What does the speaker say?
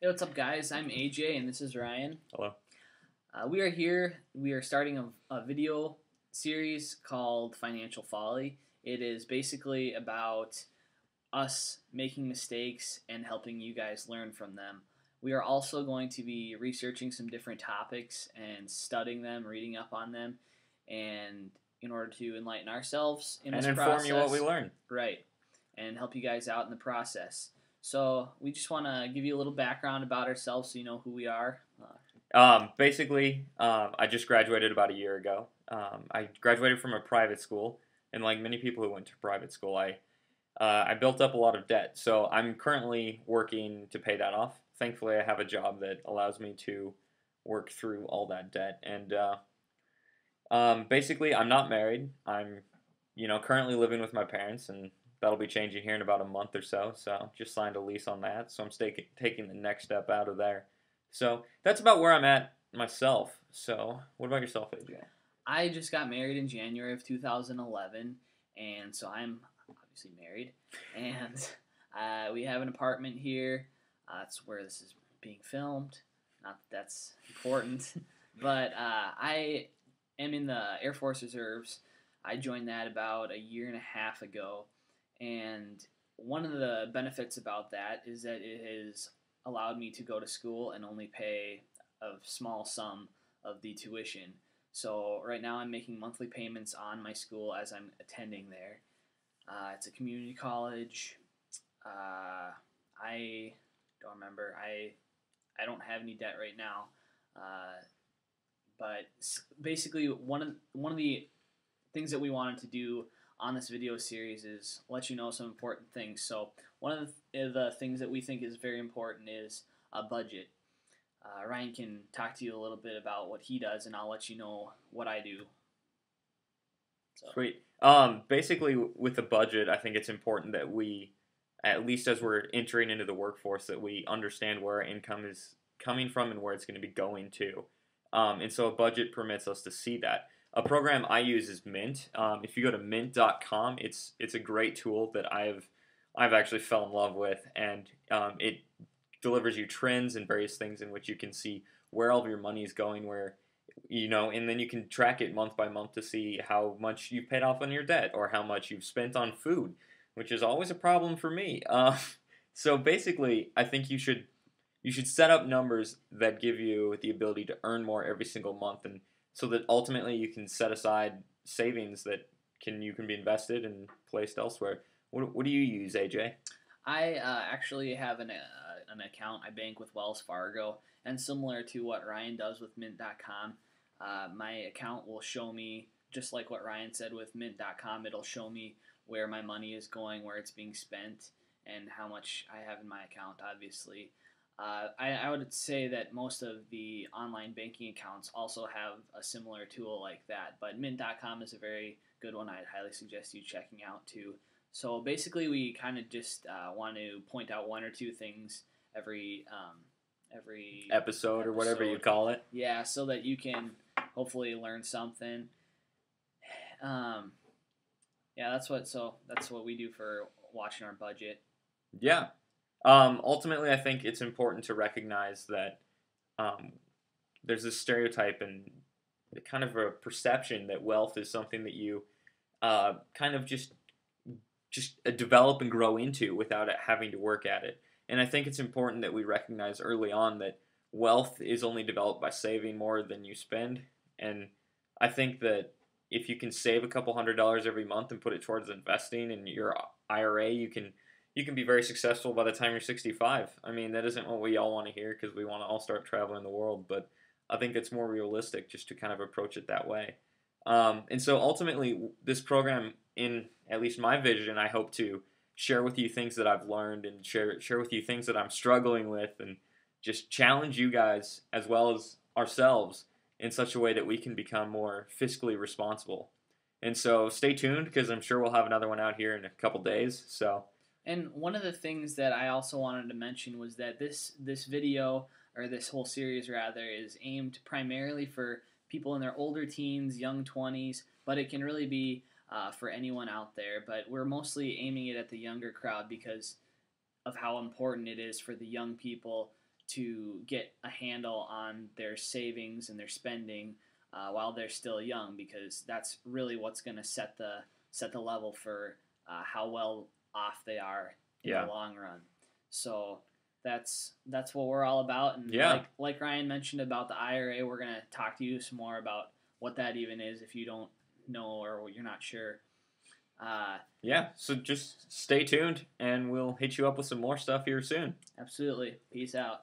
Hey, what's up, guys? I'm AJ, and this is Ryan. Hello. We are here. We are starting a video series called Financial Folly. It is basically about us making mistakes and helping you guys learn from them. We are also going to be researching some different topics and studying them, reading up on them, and in order to enlighten ourselves in And this inform process. you what we learned. Right, and help you guys out in the process. So we just want to give you a little background about ourselves so you know who we are. Basically, I just graduated about a year ago. I graduated from a private school, and like many people who went to private school, I built up a lot of debt. So I'm currently working to pay that off. Thankfully, I have a job that allows me to work through all that debt. And basically, I'm not married. I'm, currently living with my parents, and that'll be changing here in about a month or so. So just signed a lease on that. So I'm taking the next step out of there. So that's about where I'm at myself. So what about yourself, AJ? I just got married in January of 2011, and so I'm obviously married. And we have an apartment here. That's where this is being filmed. Not that that's important, but I am in the Air Force Reserves. I joined that about a year and a half ago, and one of the benefits about that is that it has allowed me to go to school and only pay a small sum of the tuition. So right now I'm making monthly payments on my school as I'm attending there. It's a community college. I don't remember. I don't have any debt right now. But basically, one of the things that we wanted to do on this video series is let you know some important things. So one of the things that we think is very important is a budget. Ryan can talk to you a little bit about what he does, and I'll let you know what I do. So. Sweet. Basically, with the budget, I think it's important that we, at least as we're entering into the workforce, that we understand where our income is coming from and where it's going to be going to. And so a budget permits us to see that. A program I use is Mint. If you go to mint.com, it's a great tool that I've actually fell in love with, and it delivers you trends and various things in which you can see where all of your money is going, and then you can track it month by month to see how much you've paid off on your debt or how much you've spent on food, which is always a problem for me. So basically, I think you should set up numbers that give you the ability to earn more every single month, and so that ultimately you can set aside savings that you can be invested and placed elsewhere. What do you use, AJ? I actually have an account. I bank with Wells Fargo, and similar to what Ryan does with Mint.com, my account will show me, just like what Ryan said with Mint.com, it'll show me where my money is going, where it's being spent, and how much I have in my account, obviously. I would say that most of the online banking accounts also have a similar tool like that, but Mint.com is a very good one. I'd highly suggest you checking out too. So basically, we kind of just want to point out one or two things every episode or whatever you call it. Yeah, so that you can hopefully learn something. Yeah, that's what we do for watching our budget. Yeah. Ultimately, I think it's important to recognize that there's this stereotype and kind of a perception that wealth is something that you kind of just develop and grow into without having to work at it. And I think it's important that we recognize early on that wealth is only developed by saving more than you spend. And I think that if you can save a couple $100s every month and put it towards investing in your IRA, you can be very successful by the time you're 65. I mean, that isn't what we all want to hear because we want to all start traveling the world, but I think it's more realistic just to kind of approach it that way. And so ultimately, this program, in at least my vision, I hope to share with you things that I've learned and share with you things that I'm struggling with, and just challenge you guys as well as ourselves in such a way that we can become more fiscally responsible. And so stay tuned because I'm sure we'll have another one out here in a couple days. So. And one of the things that I also wanted to mention was that this video, or this whole series rather, is aimed primarily for people in their older teens, young 20s, but it can really be for anyone out there. But we're mostly aiming it at the younger crowd because of how important it is for the young people to get a handle on their savings and their spending while they're still young, because that's really what's going to set the level for how well off they are in the long run. So that's what we're all about. And like Ryan mentioned about the IRA, we're going to talk to you some more about what that even is if you don't know or you're not sure. So just stay tuned, and we'll hit you up with some more stuff here soon. Absolutely. Peace out.